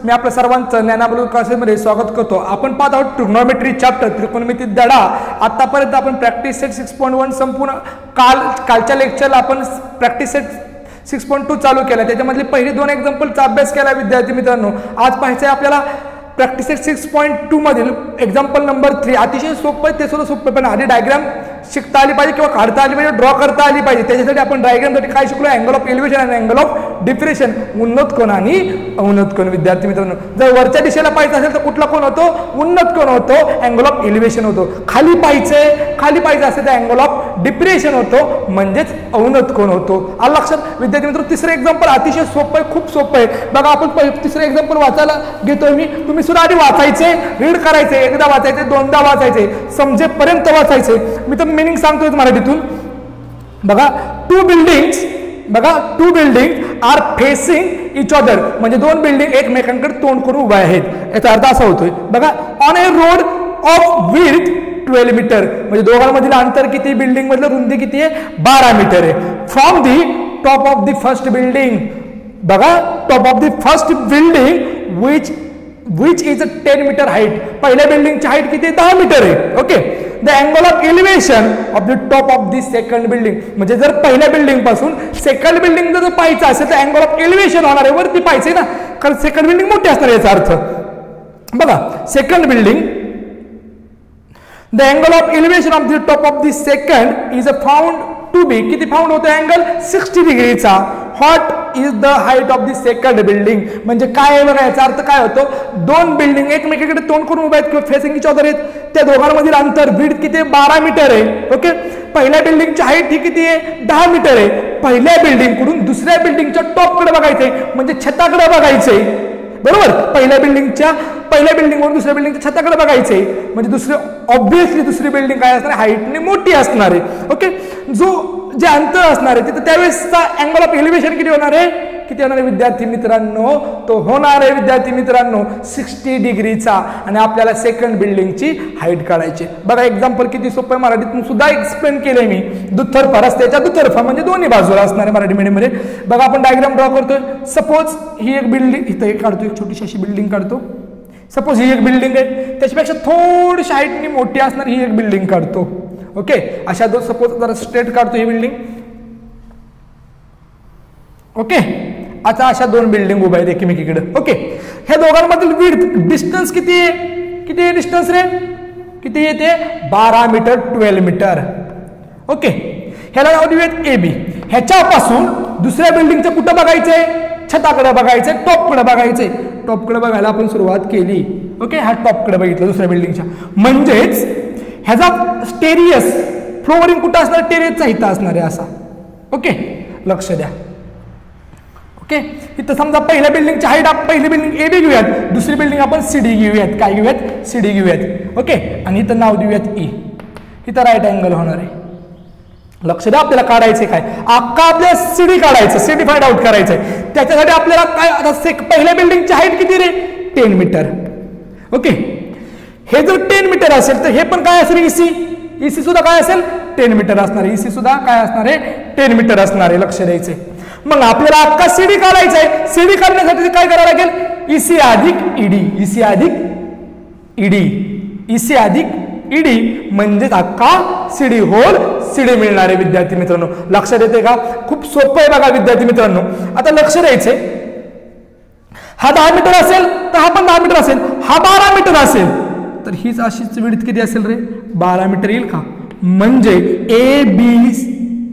मी आपल्या सर्वांचं ज्ञानाबरोबर क्लासेसमध्ये स्वागत करतो. आपण पाहत आहोत ट्रिग्नोमेट्री चॅप्टर, त्रिकोणमिती धडा. आतापर्यंत आपण प्रॅक्टिस सेट 6.1 संपूर्ण कालच्या लेक्चरला आपण प्रॅक्टिस सेट 6.2 चालू केला. त्याच्यामधले पहिले 2 एक्झाम्पलचा अभ्यास केला विद्यार्थी मित्रांनो. आज पाहायचं आहे आपल्याला प्रॅक्टिस सेट 6.2 मधील एक्झाम्पल नंबर 3. अतिशय सोपं आहे, ते सुद्धा सोपं, पण आधी डायग्राम शिकता आली पाहिजे किंवा काढता आली पाहिजे, ड्रॉ करता आली पाहिजे. त्याच्यासाठी आपण डायग्रामसाठी काय शिकलो? अँगल ऑफ एलिव्हेशन आणि अँगल ऑफ डिप्रेशन, उन्नत कोन आणि अवनत कोन. विद्यार्थी मित्रांनो, जर वरच्या दिशेला पाहायचं असेल तर कुठला कोन होतो? उन्नत कोन होतो, अँगल ऑफ एलिव्हेशन होतो. खाली पाहायचं असेल तर अँगल ऑफ डिप्रेशन होतो, म्हणजेच अवनत कोन होतो. आलं लक्षात विद्यार्थी मित्रांनो? तिसरं एक्झाम्पल अतिशय सोपं आहे, खूप सोपं आहे. बघा, आपण तिसरं एक्झाम्पल वाचायला घेतोय मी. तुम्ही सुद्धा आधी वाचायचे, रीड करायचे, एकदा वाचायचे, दोनदा वाचायचे, समजेपर्यंत वाचायचे. मी तर मिनिंग सांगतोय मराठीतून. बघा, two building are facing each other, म्हणजे 2 बिल्डिंग एकमेकांकडे तोंड करून उभ्या आहेत. याचा अर्थ असा होतोय, बघा, on a road of width 12 metre, म्हणजे दोघांमधील अंतर किती? बिल्डिंग मधलं रुंदी किती आहे? 12 मीटर आहे. From the top of the first building, बघा, top of the first building which is 10 metre height, पहिल्या बिल्डिंगची हाईट किती? 10 मीटर आहे. Okay. The angle of elevation of the top of the second building, म्हणजे जर पहिल्या building पासून second building जर पाहायचं असेल तर अँगल ऑफ एलिव्हेशन होणार आहे, वरती पाहायचे ना, कारण सेकंड बिल्डिंग मोठी असणार. याचा अर्थ बघा, second building, the angle of elevation of the top of the second is found to be, किती फाउंड होतो? अँगल 60 डिग्रीचा. What is the height of the second building, म्हणजे काय आहे बघा, याचा अर्थ काय होतो? 2 बिल्डिंग एकमेकांकडे तोंड करून उभ्या आहेत किंवा फेसिंग इच अदर आहेत, त्या दोघांमधील अंतर विड्थ किती आहे? 12 मीटर आहे. ओके. पहिल्या बिल्डिंगची हाईट ही किती आहे? 10 मीटर आहे. पहिल्या बिल्डिंग कडून दुसऱ्या बिल्डिंगच्या टॉपकडे बघायचंय, म्हणजे छताकडे बघायचंय, बरोबर? पहिल्या बिल्डिंगवरून दुसऱ्या बिल्डिंगच्या छताकडे बघायचंय, म्हणजे ऑब्व्हियसली दुसरी बिल्डिंग काय असणार? हाईटने मोठी असणार आहे. ओके. जे अंतर असणार आहे तिथं त्यावेळेसचा अँगल ऑफ एलिव्हेशन किती होणार आहे? किती होणार आहे विद्यार्थी मित्रांनो? तो होणार आहे विद्यार्थी मित्रांनो 60 डिग्रीचा. आणि आपल्याला सेकंड बिल्डिंगची हाईट काढायची. बघा, एक्झाम्पल किती सोपं आहे, मराठीतून सुद्धा एक्सप्लेन केलंय मी. दुतर्फा, रस्त्याच्या दुतर्फा, म्हणजे दोन्ही बाजूला असणार आहे मराठी मीडियम मध्ये. बघा, आपण डायग्राम ड्रॉ करतोय. सपोज ही एक बिल्डिंग इथं काढतो, एक छोटीशी अशी बिल्डिंग काढतो. सपोज ही एक बिल्डिंग आहे, त्याच्यापेक्षा थोडीशी हाईटनी मोठी असणार ही एक बिल्डिंग काढतो. ओके. अशा सपोज जरा स्ट्रेट काढतो ही बिल्डिंग. ओके. आता अशा 2 बिल्डिंग उभ्या आहेत एकमेकीकडे. ओके. ह्या दोघांमधील विड्थ डिस्टन्स किती आहे? किती आहे डिस्टन्स रे? किती येते? 12 मीटर, 12 मीटर. ओके. ह्याला नाव देऊयात AB. ह्याच्यापासून दुसऱ्या बिल्डिंगचं कुठं बघायचंय? छताकडे बघायचंय, टॉपकडे बघायचंय. टॉपकडे बघायला आपण सुरुवात केली. ओके. हा टॉपकडे बघितलं दुसऱ्या बिल्डिंगच्या, म्हणजेच ह्याचा टेरियस, फ्लोअरिंग कुठं असणार? टेरियसचा इथं असणार आहे असा. ओके. लक्ष द्या. ओके. इथं समजा पहिल्या बिल्डिंगची हाईट, पहिली बिल्डिंग AB घेऊयात, दुसरी बिल्डिंग आपण CD घेऊयात. काय घेऊयात? CD घेऊयात. ओके. आणि इथं नाव देऊयात E. इथं राईट अँगल होणार आहे. लक्ष द्या, आपल्याला काढायचे काय? अख्खा आपल्याला CD काढायचं, CD फाइंड आउट करायचंय. त्याच्यासाठी आपल्याला काय? आता पहिल्या बिल्डिंगची हाईट किती रे? 10 मीटर. ओके. हे जर 10 मीटर असेल तर हे पण काय असेल? EC सुद्धा काय असेल? 10 मीटर असणार आहे. EC सुद्धा काय असणार आहे? 10 मीटर असणार आहे. लक्ष द्यायचे. मग आपल्याला अख्खा CD काढायचा आहे. CD काढण्यासाठी काय करावं लागेल? EC अधिक ED, EC अधिक ED, EC अधिक ED, म्हणजेच अख्खा CD होल CD मिळणार आहे विद्यार्थी मित्रांनो. लक्षात येते का? खूप सोपं आहे बघा विद्यार्थी मित्रांनो. आता लक्ष द्यायचंय, हा 10 मीटर असेल तर हा पण 10 मीटर असेल. हा 12 मीटर असेल तर हीच अशीच विड्थ किती असेल रे? 12 मीटर येईल का? म्हणजे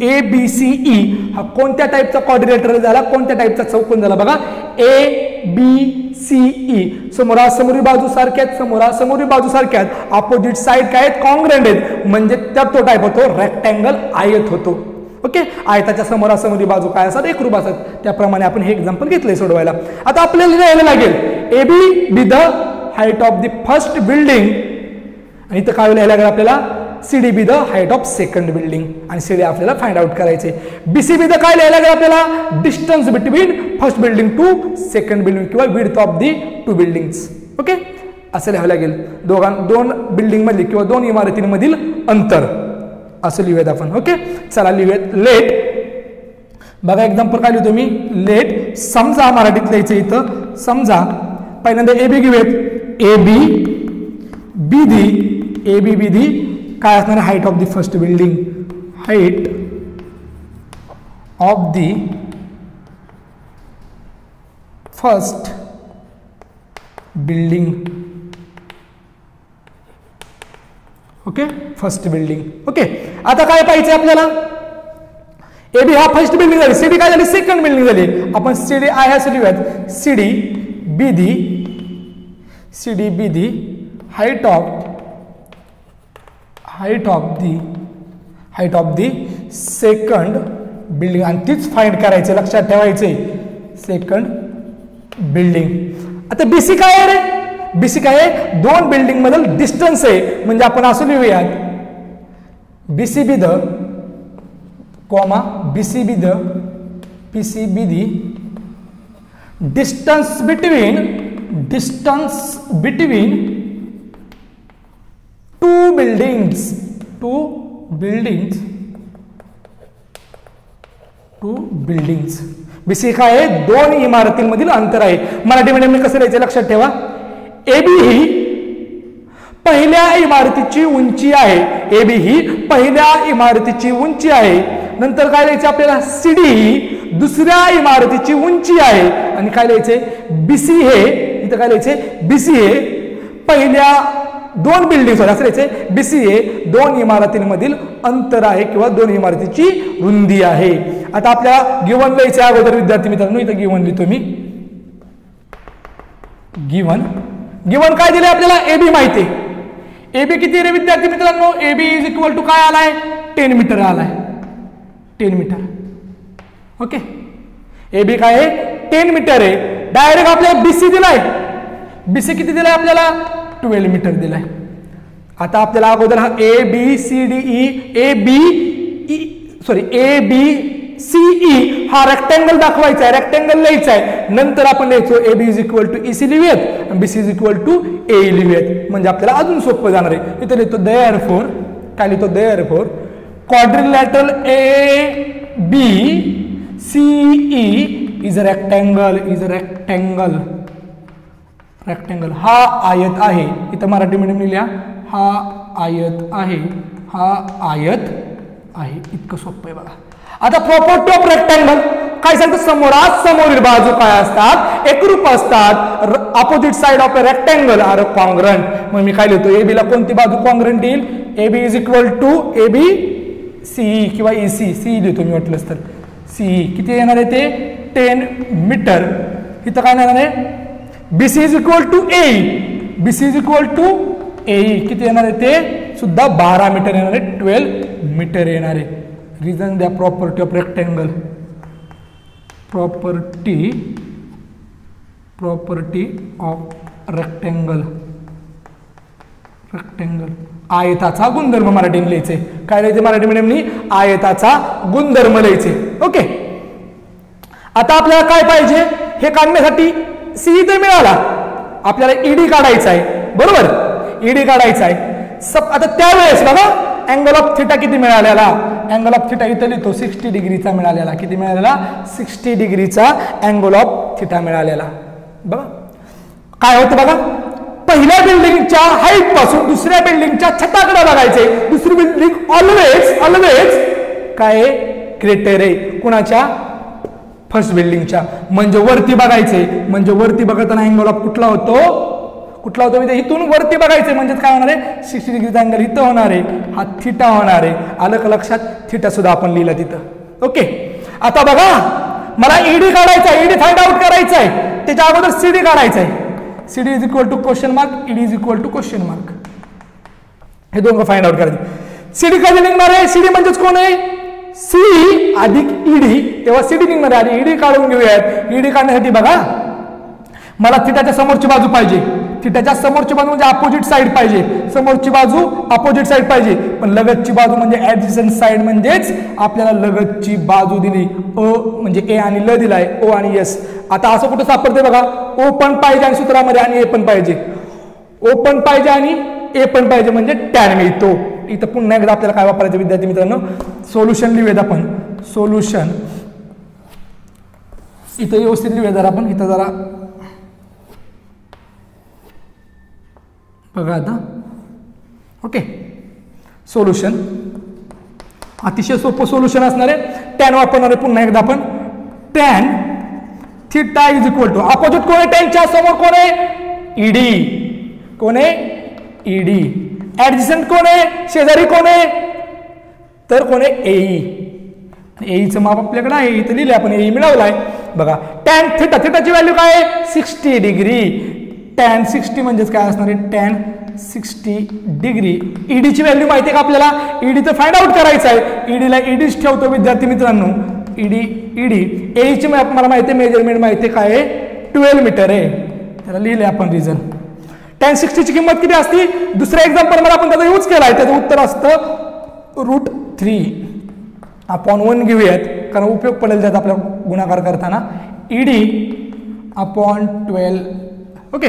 ABCE हा कोणत्या टाईपचा कोऑर्डिनेटर झाला? कोणत्या टाईपचा चौकोन झाला? बघा, ABCE. समोरासमोरी बाजू सारख्यात, समोरासमोरी बाजू सारख्यात, अपोजिट साइड काय आहेत? कॉन्ग्रंट आहेत, म्हणजे त्यात तो टाईप होतो रेक्टँगल, आयत होतो. ओके. आयताच्या समोरासमोरी बाजू काय असतात? एकरूप असतात. त्याप्रमाणे आपण हे एक्झाम्पल घेतलंय सोडवायला. आता आपल्याला लिहायला लागेल AB be the height of the first building, आणि इथं काय लिहायला लागेल आपल्याला? CD be the height of second building, आणि CD आपल्याला फाइंड आउट करायचे. BC बी द काय लिहायला लागेल आपल्याला? Distance between first building to second building, किंवा width of the 2 buildings. Okay. असं लिहावं लागेल. 2 बिल्डिंग मधील किंवा 2 इमारतींमधील अंतर असं लिहूयात आपण. ओके. चला लिहूयात. लेट, बघा एक्झाम्पल काय लिहितो मी? लेट, समजा, मराठीत लिहायचं इथं. समजा पहिल्यांदा ए बी घेऊयात. A B B D, A B B D काय असणार, height of the first building, height of the first building. Okay, first building. Okay, आता काय पाहिजे आपल्याला, ए बी हा फर्स्ट बिल्डिंग झाली, सी डी काय झाली, सेकंड बिल्डिंग झाली. आपण सी डी आय ह्यासाठी लिहूयात, C D B D, C D B D height of the second building, आणि तीच फाइंड करायचे, लक्षात ठेवायचे, सेकंड बिल्डिंग. आता बीसी काय आहे रे, बीसी काय आहे, दोन बिल्डिंग मधील डिस्टन्स आहे. म्हणजे आपण असं लिहूयात, BC be the comma BC be the distance between two buildings BC काय आहे, दोन इमारतींमधील अंतर आहे. मराठी मीडियमने कसं लिहायचं लक्षात ठेवा, एबी ही पहिल्या इमारतीची उंची आहे, एबी ही पहिल्या इमारतीची उंची आहे. नंतर काय लिहायचं आपल्याला, सीडी ही दुसऱ्या इमारतीची उंची आहे. आणि काय लिहायचंय, बीसी हे, इथं काय लिहायचंय, बीसी हे पहिल्या दोन बिल्डिंग, असं लिहायचंय, बीसी हे दोन इमारतींमधील अंतर आहे किंवा दोन इमारतीची रुंदी आहे. आता आपल्याला गिवन लिहायचं अगोदर विद्यार्थी मित्रांनो, इथं गिवन लिहितो मी. गिवन काय दिले आपल्याला, एबी माहिती आहे. एबी किती रे विद्यार्थी मित्रांनो, एबी इज इक्वल टू काय आलाय, 10 मीटर आलाय, 10 मीटर. ओके, एबी काय आहे, 10 मीटर आहे. डायरेक्ट आपल्याला बीसी दिलाय, बीसी किती दिलाय आपल्याला, 12 मीटर दिलाय. आता आपल्याला अगोदर हा A B C D A B C E हा रेक्टँगल दाखवायचा आहे, रेक्टँगल लिहायचा आहे. नंतर आपण लिहायचो A B is equal to E C लिहूयात, B C is equal to A लिहूयात, म्हणजे आपल्याला अजून सोपं जाणार आहे. इथे लिहितो देअरफॉर, काय लिहितो, therefore quadrilateral A B C E is a rectangle, rectangle हा आयत आहे. इथं मराठी मीडियम लिहिल्या, हा आयत आहे, इतकं सोपं आहे बघा. आता प्रॉपर्टी ऑफ रेक्टँगल काय सांगतं, समोरील बाजू काय असतात, एकरूप असतात. Opposite side of a rectangle are congruent. मग मी काय लिहितो, ए बी ला कोणती बाजू कॉन्ग्रंट येईल, A B is equal to A B CE किंवा ईसी, सीई लिहितो मी वाटलंच तर, सीई किती येणार आहे ते 10 मीटर. इथं काय येणार आहे, BC is equal to a, BC is equal to a किती येणार आहे ते सुद्धा 12 मीटर येणार आहे, 12 मीटर येणार आहे. रिझन द्या, property of rectangle, property of rectangle, आयताचा गुणधर्म मराठीने लिहायचे. काय लिहायचे मराठी मीडियमनी, आयताचा गुणधर्म लिहायचे. ओके, आता आपल्याला काय पाहिजे, हे काढण्यासाठी सी तर मिळाला, आपल्याला ईडी काढायचा आहे, बरोबर, ईडी काढायचा आहे. आता त्यावेळेस बघा अँगल ऑफ थिटा किती मिळालेला, अँगल ऑफ थिटा इथं लिहितो 60 डिग्रीचा मिळालेला. किती मिळालेला, 60 डिग्रीचा अँगल ऑफ थिटा मिळालेला. बघा काय होतं बघा, पहिल्या बिल्डिंगच्या हाईट पासून दुसऱ्या बिल्डिंगच्या छताकडे बघायचे. दुसरी बिल्डिंग ऑलवेज काय ग्रेटर आहे कुणाच्या, फर्स्ट बिल्डिंगच्या. म्हणजे वरती बघायचे, म्हणजे वरती बघताना अँगल ऑफ कुठला होतो म्हणजे इथून वरती बघायचे, म्हणजे काय होणार आहे 60 डिग्रीचा अँगल इथं होणार आहे, हा थिटा होणार आहे. आलं का लक्षात, थिटा सुद्धा आपण लिहिला तिथं. ओके, आता बघा मला ईडी काढायचा आहे, ईडी फाइंड आउट करायचा आहे, त्याच्या अगोदर सीडी काढायचा आहे. CD is equal to question mark, ED is equal to question mark, हे दोघं फाइंड आउट करायचे. सीडी कधी निघणार आहे, सीडी म्हणजेच कोण आहे, सी अधिक ईडी, तेव्हा सीडी निघणार आहे. आधी ईडी काढून घेऊयात. ईडी काढण्यासाठी बघा मला थिटाच्या समोरची बाजू पाहिजे, थिटाच्या समोरची बाजू म्हणजे अपोजिट साइड पाहिजे, समोरची बाजू अपोजिट साइड पाहिजे, पण लगतची बाजू म्हणजे ऍडजसंट साइड, म्हणजेच आपल्याला लगतची बाजू दिली, ओ म्हणजे ए आणि ल दिलाय, ओ आणि एस. आता असं कुठं सापडते बघा, ओ पण पाहिजे आणि सूत्रामध्ये आणि ए पण पाहिजे, ओ पण पाहिजे आणि ए पण पाहिजे, म्हणजे टॅन मिळतो. इथं पुन्हा एकदा आपल्याला काय वापरायचं विद्यार्थी मित्रांनो, सोल्युशन लिहूयात आपण, सोल्युशन इथं व्यवस्थित लिहूया जरा आपण, इथं जरा बघा आता. ओके, सोल्युशन अतिशय सोपं सोल्युशन असणार आहे. टॅन वापरणार आहे पुन्हा एकदा आपण. Tan theta is equal to opposite कोण आहे टॅनच्या समोर कोण आहे ईडी. कोण आहे ईडी. ऍडजस्टंट कोण आहे शेजारी कोण आहे तर कोण आहे एई. एईचं माप आपल्याकडे आहे इथं लिहिले आपण एई मिळवलाय. बघा टॅन थिटा थिटाची व्हॅल्यू काय आहे 60 डिग्री. टॅन 60 म्हणजेच काय असणार आहे टॅन 60 डिग्री. ईडीची व्हॅल्यू माहिती आहे का आपल्याला. ईडी तर फाइंड आउट करायचं आहे. ईडीला ईडीच ठेवतो विद्यार्थी मित्रांनो. ईडी एईची मला माहिती आहे मेजरमेंट माहिती आहे काय आहे 12 मीटर आहे. त्याला लिहिले आपण रिझन. टॅन 60ची किंमत किती असती. दुसऱ्या एक्झाम्पल मध्ये आपण त्याचा यूज केलाय. त्याचं उत्तर असतं √3/1 घेऊयात कारण उपयोग पडेल त्याचा आपल्या गुणाकार करताना. ED upon 12. Okay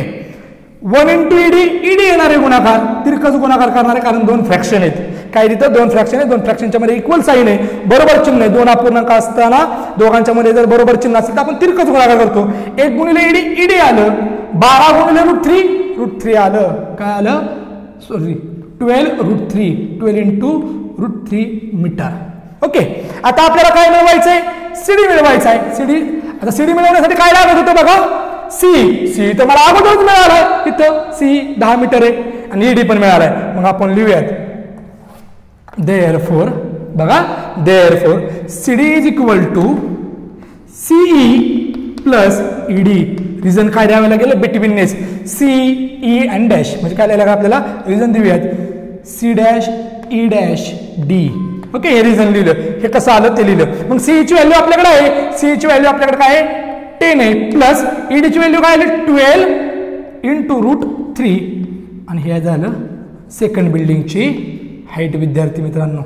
1 into ED. ED येणारे गुणाकार तिरकस गुणाकार करणारे कारण 2 फ्रॅक्शन आहेत. काही तिथं 2 फ्रॅक्शन आहे. 2 फ्रॅक्शनच्या मध्ये इक्वल साईन आहे बरोबर चिन्ह आहे. 2 अपूर्णांक असताना दोघांच्या मध्ये जर बरोबर चिन्ह असेल तर आपण तिरकस गुणाकार करतो. 1 गुणिले ईडी ईडी आलं. 12 गुणिले √3 आलं. काय आलं सॉरी 12 इंटू √3 मीटर. ओके आता आपल्याला काय मिळवायचंय सीडी मिळवायचं आहे. सीडी आता सीडी मिळवण्यासाठी काय लागत होतं बघा सी तर मला अगोदरच मिळालं इथं. सी 10 मीटर आहे आणि ईडी पण मिळालाय. मग आपण लिहूयात देअरफॉर. बघा therefore CD is equal to CE plus ED. Reason काय द्यावं लागेल बिटवीननेस सीई अँड डॅश म्हणजे काय लिहायला आपल्याला रिझन देऊयात C dash E dash D. Okay हे रिझन लिहिलं. हे कसं आलं ते लिहिलं. मग सीईची व्हॅल्यू आपल्याकडे आहे. सीईची व्हॅल्यू आपल्याकडे काय आहे 10 आहे प्लस ईडीची व्हॅल्यू काय आली 12 इंटू √3 आणि हे झालं सेकंड बिल्डिंगची हाईट. विद्यार्थी मित्रांनो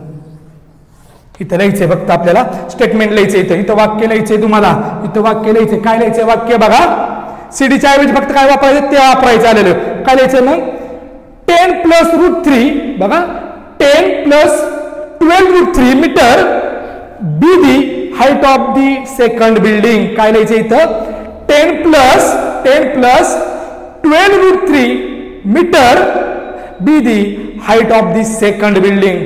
इथं लिहायचंय फक्त आपल्याला स्टेटमेंट लिहायचं. इथं वाक्य लिहायचंय तुम्हाला. इथं वाक्य लिहायचंय. काय लिहायचंय वाक्य बघा सीडीच्या ऐवजी फक्त काय वापरायचं ते वापरायचं आलेलं. काय लिहायचं मग 10 प्लस √3 बघा 10 plus 12 √3 metre be the height of the second building. काय लिहायचं इथं 10 plus 12 √3 metre be the height of the second building.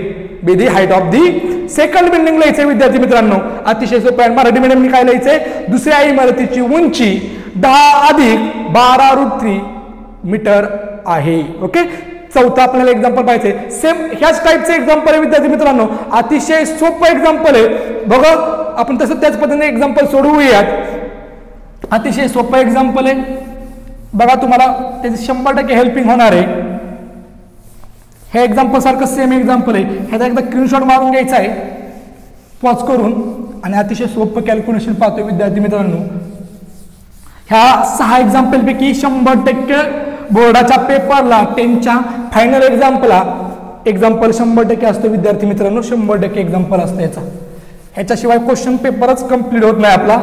Be the height of the second building लिहायचंय विद्यार्थी मित्रांनो. अतिशय सोपं आहे. मराठी मीडियमनी काय लिहायचंय दुसऱ्या इमारतीची उंची 10 अधिक 12 √3 मीटर आहे. ओके चौथा आपल्याला एक्झाम्पल पाहिजे. सेम ह्याच टाईपचे एक्झाम्पल आहे विद्यार्थी मित्रांनो. अतिशय सोपं एक्झाम्पल आहे. बघा आपण तसं त्याच पद्धतीने एक्झाम्पल सोडवूयात. अतिशय सोपं एक्झाम्पल आहे. बघा तुम्हाला त्याची 100% हेल्पिंग होणार आहे. हे एक्झाम्पल सारखं सेम एक्झाम्पल आहे. ह्याचा एकदा स्क्रीनशॉट मारून घ्यायचा आहे पॉज करून आणि अतिशय सोपं कॅल्क्युलेशन पाहतोय विद्यार्थी मित्रांनो. ह्या 6 एक्झाम्पल पैकी 100% बोर्डाच्या पेपरला 10च्या फायनल एक्झाम्पल 100% असतो विद्यार्थी मित्रांनो. 100% एक्झाम्पल असतं याचा. ह्याच्याशिवाय क्वेश्चन पेपरच कम्प्लीट होत नाही आपला.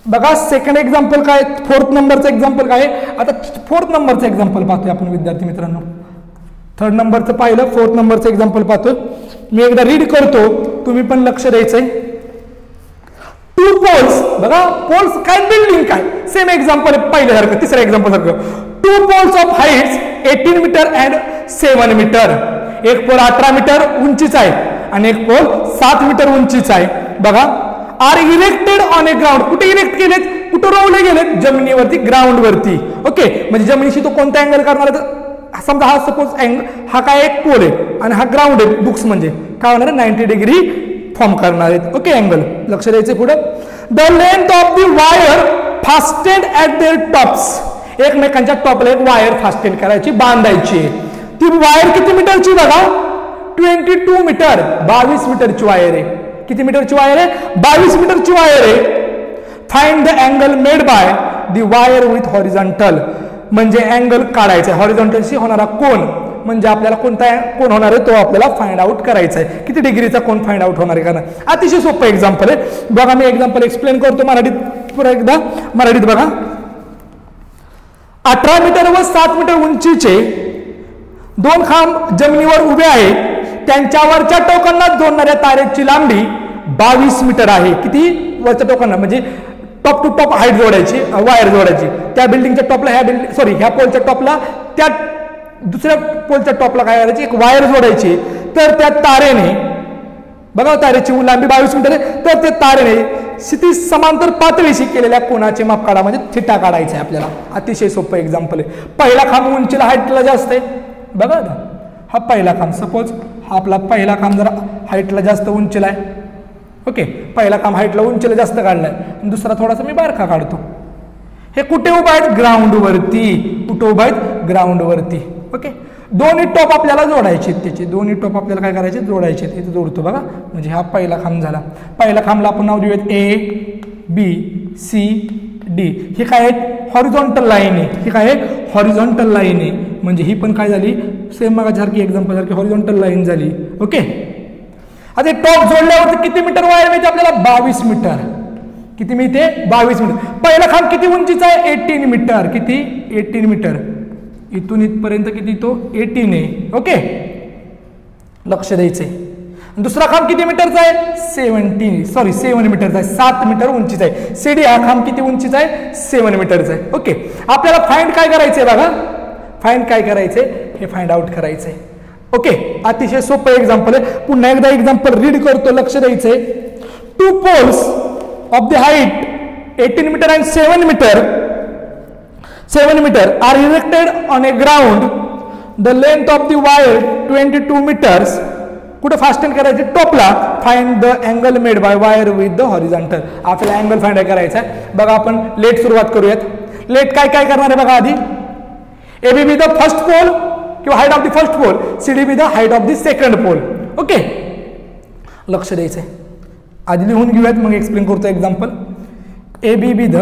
बघा सेकंड एक्झाम्पल काय 4th नंबरचं एक्झाम्पल काय. आता 4th नंबरचं एक्झाम्पल पाहतोय आपण विद्यार्थी मित्रांनो. 3rd नंबरचं पाहिलं 4th नंबरचं एक्झाम्पल पाहतोय. मी एकदा रीड करतो तुम्ही पण लक्ष द्यायचंय. 2 पोल्स बघा पोल्स काय बिल्डिंग काय सेम एक्झाम्पल पहिल्यासारखं. तिसऱ्या एक्झाम्पल सारखं 2 poles of heights 18 metre and 7 metre. एक पोल 18 मीटर उंचीचा आहे आणि एक पोल 7 मीटर उंचीचा आहे. बघा are erected on a ground. कुठे इरेक्ट केलेत कुठे रोवले गेलेत जमिनीवरती ग्राउंड वरती. ओके म्हणजे जमिनीशी तो कोणता अँगल करणार आहे. समजा हा सपोज हा काय एक पोल आहे आणि हा ग्राउंड आहे. बुक्स म्हणजे काय होणार आहे 90 डिग्री फॉर्म करणार आहेत. ओके अँगल लक्ष द्यायचे पुढे. The length of the wire fasted at their tops. एकमेकांच्या टॉपला एक वायर फास्टेड करायची बांधायची. ती वायर किती मीटरची बघा 22 मीटर 22 मीटरची वायर आहे. किती मीटरची वायर आहे 22 मीटरची वायर आहे. Find the angle made by the wire with horizontal. म्हणजे अँगल काढायचा आहे. हॉरिझॉन्टलशी होणारा कोन म्हणजे आपल्याला कोणता कोण होणार आहे तो आपल्याला फाइंड आउट करायचा आहे. किती डिग्रीचा कोण फाइंड आउट होणार आहे कारण अतिशय सोपं एक्झाम्पल आहे. बघा मी एक्झाम्पल एक्सप्लेन करतो मराठीत पुन्हा एकदा. मराठीत बघा 18 मीटर व 7 मीटर उंचीचे 2 खांब जमिनीवर उभे आहेत. त्यांच्या वरच्या टोकांना जोडणाऱ्या तारेची लांबी 22 मीटर आहे. किती वरच्या टोकांना म्हणजे टॉप टू टॉप हाईट जोडायची वायर जोडायची. त्या बिल्डिंगच्या टॉपला ह्या पोलच्या टॉपला त्या दुसऱ्या पोलच्या टॉपला काय करायची, एक वायर जोडायची, तर त्या तारेने बघा तारेची लांबी 22 मीटर आहे, तर त्या तारेने क्षितिज समांतर पातळीशी केलेल्या कोनाचे माप काढा, म्हणजे थिटा काढायचा आहे आपल्याला. अतिशय सोपं एक्झाम्पल आहे. पहिला खांब उंचीला हाईटला जास्त आहे बघा ना, हा पहिला खांब, सपोज हा आपला पहिला खांब जरा हाईटला जास्त उंचीला आहे. ओके, पहिला खांब हाईटला उंचीला जास्त काढलाय, दुसरा थोडासा मी बारका काढतो. हे कुठे उभा आहेत, ग्राउंडवरती. कुठे उभा आहेत, ग्राउंडवरती. ओके, दोन्ही टॉप आपल्याला जोडायचे, त्याचे दोन्ही टॉप आपल्याला काय करायचे, जोडायचे. इथे जोडतो बघा, म्हणजे हा पहिला खांब झाला. पहिल्या खांबला आपण नाव देऊयात ABCD. हे काय आहेत, हॉरिझॉन्टल लाईन आहे. ही काय आहे, हॉरिझॉन्टल लाईन आहे. म्हणजे ही पण काय झाली, सेम मागासारखी एक्झाम्पल सारखी हॉरिझॉन्टल लाईन झाली. ओके, आता टॉप जोडल्यावरती किती मीटर वायर मिळते आपल्याला, 22 मीटर. किती मिळते, 22 मीटर. पहिला खांब किती उंचीचा आहे, 18 मीटर. किती, 18 मीटर. इथून इथपर्यंत किती, तो 18 आहे. ओके, लक्ष द्यायचंय. दुसरा खांब किती मीटरचा आहे, 7 मीटरचा आहे, 7 मीटर उंचीचा आहे. सीडी हा खांब किती उंचीचा आहे, 7 मीटरचा आहे. ओके, आपल्याला फाइंड काय करायचंय बघा, फाइंड काय करायचंय, हे फाइंड आउट करायचंय. ओके, अतिशय सोपं एक्झाम्पल आहे. पुन्हा एकदा एक्झाम्पल रीड करतो, लक्ष द्यायचंय. 2 poles of the height 18 meter and 7 meter are erected on a ground. The length of the wire 22 meters. कुठे फास्टन करायचे, टॉपला. Find the angle made by wire with the horizontal. आपल्याला अँगल फाइंड करायचा आहे बघा. आपण लेट सुरुवात करूयात. लेट काय काय करणार आहे बघा. आधी AB be the first pole किंवा height of the first pole, CD be the height of the second pole. Okay, लक्ष द्यायचंय. आधी लिहून घेऊयात, मग एक्सप्लेन करतो example. AB be the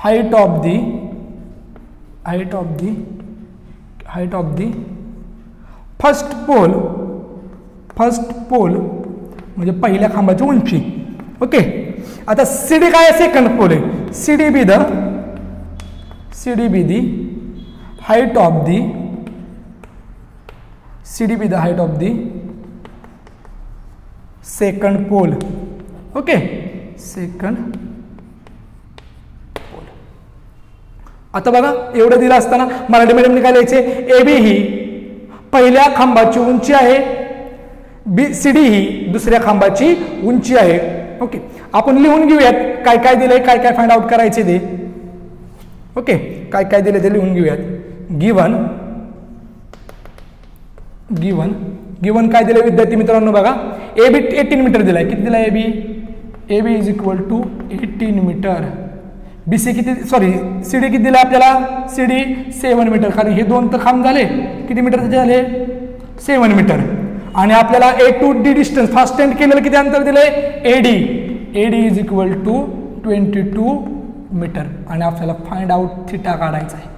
height of the first pole म्हणजे पहिल्या खांबाची उंची. ओके, आता CD काय आहे, सेकंड पोल आहे. CD be the height of the second pole. Okay, second. आता बघा, एवढं दिलं असताना मराठी मीडियमने काय लिहायचे, AB ही पहिल्या खांबाची उंची आहे, CD ही दुसऱ्या खांबाची उंची आहे. ओके, आपण लिहून घेऊयात काय काय दिलंय, काय काय फाइंड आउट करायचे ते. ओके, काय काय दिले ते लिहून घेऊयात. गिवन काय दिले विद्यार्थी मित्रांनो बघा. AB 18 मीटर दिलाय. किती दिलाय AB is equal to 18 metre. BC किती, सॉरी CD किती दिला आपल्याला, CD 7 मीटर. कारण हे दोन तर खांब झाले, किती मीटरचे झाले, 7 मीटर. आणि आपल्याला A to D distance fastened केलेलं किती अंतर दिलंय, AD is equal to 22 metre. आणि आपल्याला फाइंड आउट थिटा काढायचा आहे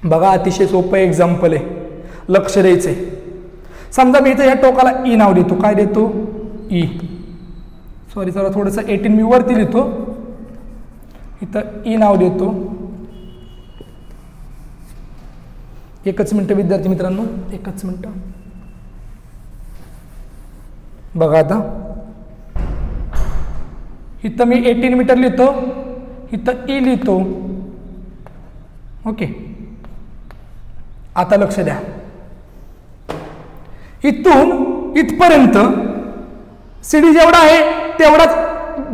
बघा. अतिशय सोपं एक्झाम्पल आहे, लक्ष द्यायचंय. समजा मी इथे या टोकाला E नाव देतो. काय देतो, E. सॉरी जरा थोडंसं 18 मी वरती लिहितो, इथं E नाव देतो. एकच मिनिट विद्यार्थी मित्रांनो, एकच मिनिट बघा. आता इथं मी 18 मीटर लिहितो, इथं E लिहितो. ओके, आता लक्ष द्या. इथून इथपर्यंत CD जेवढा आहे तेवढाच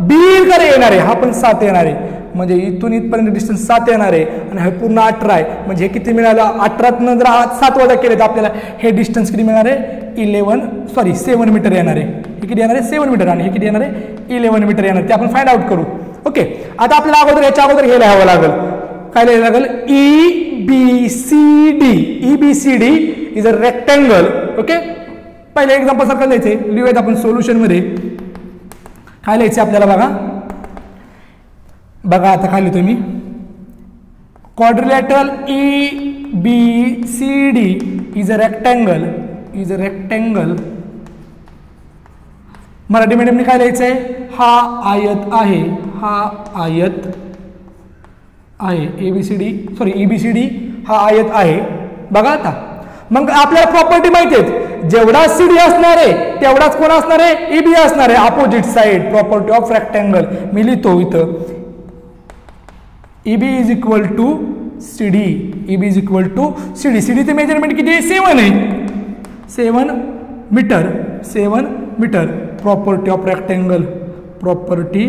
B कडे येणार आहे. हा पण 7 येणार आहे. म्हणजे इथून इथपर्यंत डिस्टन्स 7 येणार आहे आणि हे पूर्ण 18 आहे. म्हणजे हे किती मिळालं, 18 जर 7 वजा केले तर आपल्याला हे डिस्टन्स किती मिळणार आहे, 7 मीटर येणार आहे. हे किती येणार आहे, 7 मीटर. आणि हे किती येणार आहे, 11 मीटर येणार. ते आपण फाइंड आउट करू. ओके, आता आपल्याला अगोदर याच्या अगोदर हे लिहावं लागेल. काय लिहावं लागेल, EBCD is a rectangle. Okay, पहिले एक्झाम्पल सारखं लिहायचंय. लिहूयात आपण सोल्युशन मध्ये. काय लिहायचं आपल्याला बघा. आता काय लिहितो मी, quadrilateral EBCD is a rectangle. Marathi मीडियमने काय लिहायचंय, हा आयत आहे. EBCD हा आयत आहे बघा. आता मग आपल्याला प्रॉपर्टी माहिती आहेत, जेवढा CD असणार आहे तेवढाच कोण असणार आहे, EB असणार आहे. Opposite side, property of rectangle. मी लिहितो इथं EB is equal to C D. A B is equal to C D. C डीचे मेजरमेंट किती आहे? 7 आहे. 7 metre. 7 metre. Property of rectangle. Property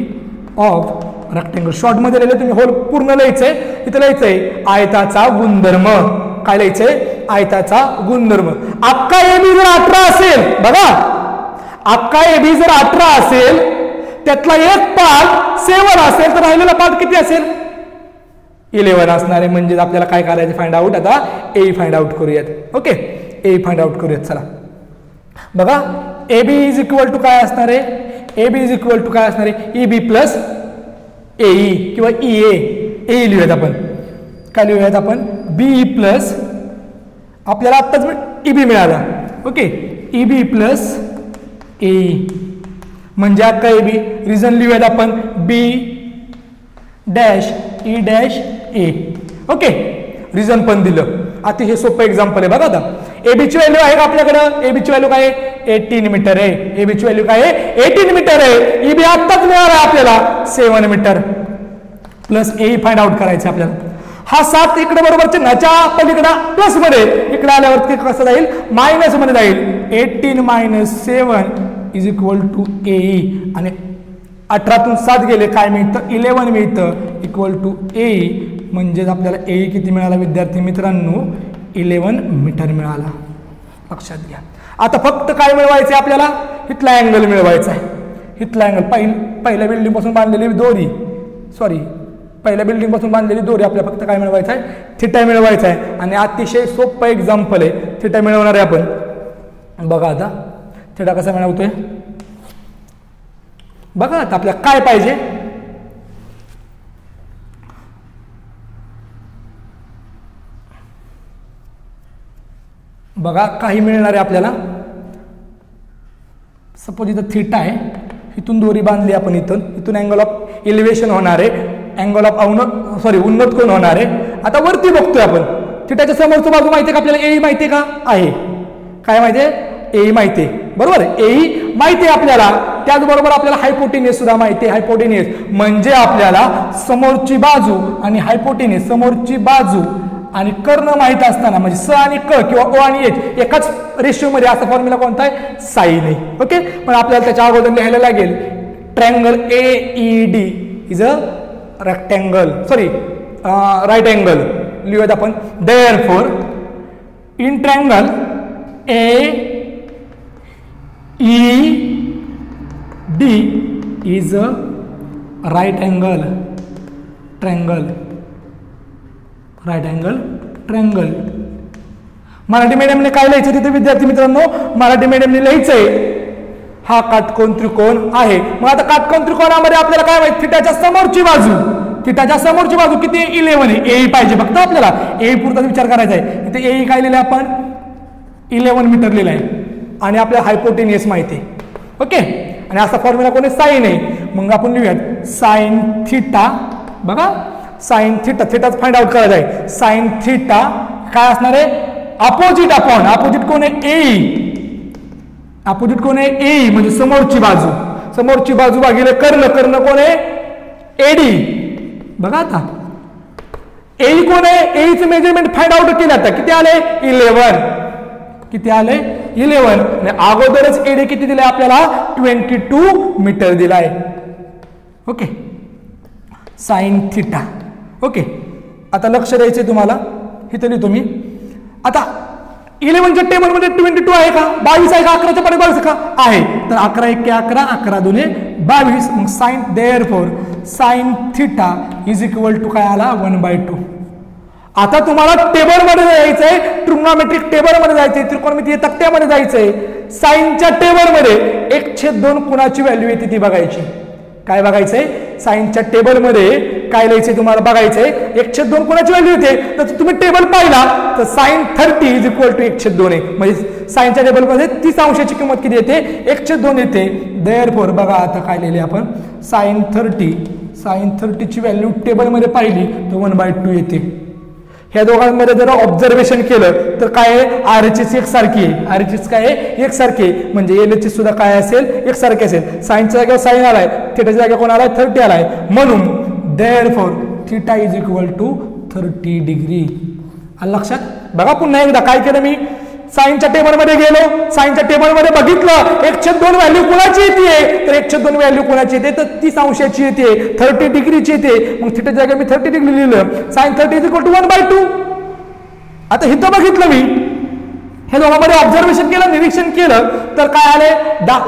of rectangle. शॉर्टमध्ये लिहिलं तुम्ही, होल पूर्ण लिहायचंय. इथं लिहायचंय आयताचा गुणधर्म. काय लिहायचंय? आयताचा गुणधर्म. अख्खा ए बी जर 18 असेल, बघा अख्खा ए बी जर 18 असेल, त्यातला एक पार्ट 7 असेल, तर राहिलेला पार्ट किती असेल? 11 असणार आहे. म्हणजे आपल्याला काय करायचं? Find out. आता ए फाइंड आउट करूयात. ओके, ए फाइंड आउट करूयात. चला बघा, A B is equal to काय असणार आहे? A B is equal to काय असणार आहे? ई बी प्लस एई किंवा ई ए लिहूयात आपण. काय लिहूयात आपण? बी प्लस, आपल्याला आत्ताच ई बी मिळाला. ओके, ई बी प्लस ए, म्हणजे अख्खा ए बी. रिझन लिहूयात आपण बी डॅश ई डॅश ए. ओके, रिझन पण दिलं. अतिशय सोपं एक्झाम्पल आहे. बघा आता एबीची व्हॅल्यू आहे का आपल्याकडं? एबीची व्हॅल्यू काय आहे? 18 मीटर आहे. एबीची व्हॅल्यू काय आहे? 18 मीटर आहे. ईबी आत्ताच मिळाला आपल्याला 7 मीटर. प्लस ए फाइंड आउट करायचं आपल्याला. हा 7 इकडे बरोबर चिन्हाच्या पलीकडे प्लस मध्ये, इकडे आल्यावर कसं जाईल? मायनस मध्ये जाईल. 18 मायनस 7 इज इक्वल टू ए. आणि 18तून 7 गेले, काय मिळतं? 11 मिळतं. इक्वल टू ए. म्हणजेच आपल्याला ए किती मिळाला विद्यार्थी मित्रांनो? 11 मीटर मिळाला. लक्षात घ्या. आता फक्त काय मिळवायचं आहे आपल्याला? इथला अँगल मिळवायचा आहे. इथला अँगल पहिल्या बिल्डिंग पासून बांधलेली दोरी, पहिल्या बिल्डिंग पासून बांधलेली दोरी आपल्याला फक्त काय मिळवायचं आहे? थिटा मिळवायचा आहे. आणि अतिशय सोपं एक्झाम्पल आहे. थिटा मिळवणार आहे आपण. बघा आता थिटा कसा मिळवतोय? बघा आता आपल्याला काय पाहिजे? बघा काही मिळणार आहे आपल्याला. सपोज इथं थिटा आहे, इथून दोरी बांधली आपण, इथून अँगल ऑफ इलिव्हेशन होणार आहे, अँगल ऑफ उन्नत कोण होणार आहे. आता वरती बघतोय आपण, थिटाच्या समोरचं बाजू माहिती आहे का आपल्याला? ए माहिती आहे का? आहे. काय माहिती आहे? ए माहिती आहे. बरोबर, ए माहिती आहे आपल्याला. त्याचबरोबर आपल्याला हायपोटेनियस सुद्धा माहिती आहे. हायपोटेनियस म्हणजे आपल्याला समोरची बाजू आणि हायपोटेनियस, समोरची बाजू आणि कर्ण माहित असताना, म्हणजे स आणि क किंवा ओ आणि एच एकाच रेशिओ मध्ये, असा फॉर्म्युला कोणता आहे? साइन आहे. ओके, पण आपल्याला त्याच्या अगोदर लिहायला लागेल triangle A E D is a rectangle, right angle लिहूयात आपण. Therefore in triangle A E D is a right angle triangle. Marathi मीडियमने काय लिहायचं तिथे विद्यार्थी मित्रांनो? मराठी मीडियमने लिहायचंय हा काटकोन त्रिकोण आहे. मग आता काटकोन त्रिकोणामध्ये आपल्याला काय माहिती? थिटाच्या समोरची बाजू किती? 11 आहे. ए पाहिजे फक्त आपल्याला. ए पुरता विचार करायचा आहे. इथे ए काय लिहिलं आपण? 11 मीटर लिहिलं आहे. आणि आपल्याला हायपोटेनियस माहिती आहे. ओके, आणि असा फॉर्म्युला कोणी? साइन आहे. मग आपण लिहूयात साइन थिटा. बघा, साइन थिटा, थिटाच फाइंड आउट करायचा आहे. साइन थिटा काय असणार आहे? अपोजिट अपॉन, अपोजिट कोण आहे? ए. अपोजिट कोण आहे? ए, म्हणजे समोरची बाजू भागिले कर्ण कोण आहे? एडी. बघा आता ए कोण आहे? एचं मेजरमेंट फाइंड आउट केलं. आता किती आले? 11. किती आले? 11. आणि अगोदरच एडी किती दिलाय आपल्याला? 22 मीटर दिलाय. Okay, sine theta. ओके, आता लक्ष द्यायचंय तुम्हाला. इथे लिहितो मी. आता 11च्या टेबलमध्ये 22 आहे का? 22 आहे का? 11च्या मध्ये 22 का? आहे. तर 11 1 11, 11 2 22. मग sine, therefore sine theta is equal to काय आला? 1/2. आता तुम्हाला टेबलमध्ये जायचंय, ट्रिग्नोमेट्रिक टेबलमध्ये जायचंय, त्रिकोणमितीय तक्त्यामध्ये जायचंय. साइनच्या टेबलमध्ये 1/2 कोणाची व्हॅल्यू येते ती बघायची. काय बघायचंय? साइनच्या टेबलमध्ये काय लिहायचंय तुम्हाला? बघायचंय 1/2 कोणाची व्हॅल्यू येते. तर तुम्ही टेबल पाहिला तर साइन 30 इज इक्वल टू 1/2 आहे. म्हणजे साइनच्या टेबलमध्ये 30 अंशाची किंमत किती येते? 1/2 येते. देअरफॉर बघा आता काय लिहिले आपण? साइन 30 ची व्हॅल्यू टेबलमध्ये पाहिली तर 1/2 येते. ह्या दोघांमध्ये जर ऑब्झर्वेशन केलं तर काय आहे? आरएचएस एकसारखी आहे. आरएचएस काय आहे? एकसारखी आहे. म्हणजे एलएचएस सुद्धा काय असेल? एकसारखे असेल. साइनच्या जागेवर साइन आलाय, थिटाच्या जागेवर कोण आलाय? 30 आलाय. म्हणून therefore theta is equal to 30 degree. लक्षात. बघा पुन्हा एकदा काय केलं मी, साईनच्या टेबलमध्ये गेलो, साईनच्या टेबलमध्ये बघितलं 1/2 व्हॅल्यू कोणाची येते, तर 1/2 व्हॅल्यू कोणाची येते, तर 30 अंशाची येते, 30 डिग्रीची येते. मग थिटा जागा मी 30 डिग्री लिहिलं. Sine 30 is equal to 1/2. आता इथं बघितलं मी, हे दोघांमध्ये ऑब्झर्वेशन केलं, निरीक्षण केलं, तर काय आले,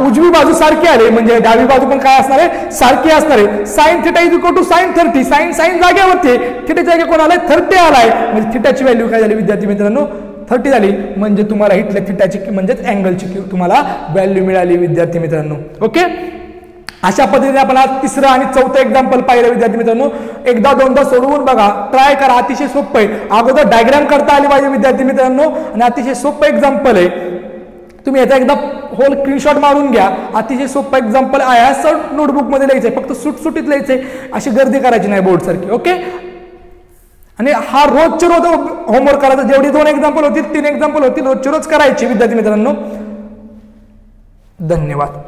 उजवी बाजू सारखी आले, म्हणजे डावी बाजू पण काय असणार आहे, सारखी असणार आहे. Sine theta is equal to sine 30. Sine जागेवरती, थिटा जागे कोण आलाय, 30 आलाय. म्हणजे थिटाची व्हॅल्यू काय झाली विद्यार्थी मित्रांनो, 30 झाली. म्हणजे तुम्हाला इथल्या थिटाची म्हणजेच अँगलची तुम्हाला व्हॅल्यू मिळाली विद्यार्थी मित्रांनो. ओके. अशा पद्धतीने आपण आज तिसरं आणि चौथं एक्झाम्पल पाहिलं विद्यार्थी मित्रांनो. एकदा दोनदा सोडवून बघा, ट्राय करा, अतिशय सोपं आहे. अगोदर डायग्राम करता आली पाहिजे विद्यार्थी मित्रांनो, आणि अतिशय सोपं एक्झाम्पल आहे. तुम्ही याचा एकदा होल स्क्रीनशॉट मारून घ्या. अतिशय सोपं एक्झाम्पल आहे, असं नोटबुकमध्ये लिहायचंय, फक्त सुटसुटीत लिहायचंय, अशी गर्दी करायची नाही बोर्ड सारखी. ओके. आणि हा रोजचे रोज होमवर्क करायचा. जेवढी 2 एक्झाम्पल होतील, 3 एक्झाम्पल होतील, रोजचे रोज करायची विद्यार्थी मित्रांनो. धन्यवाद.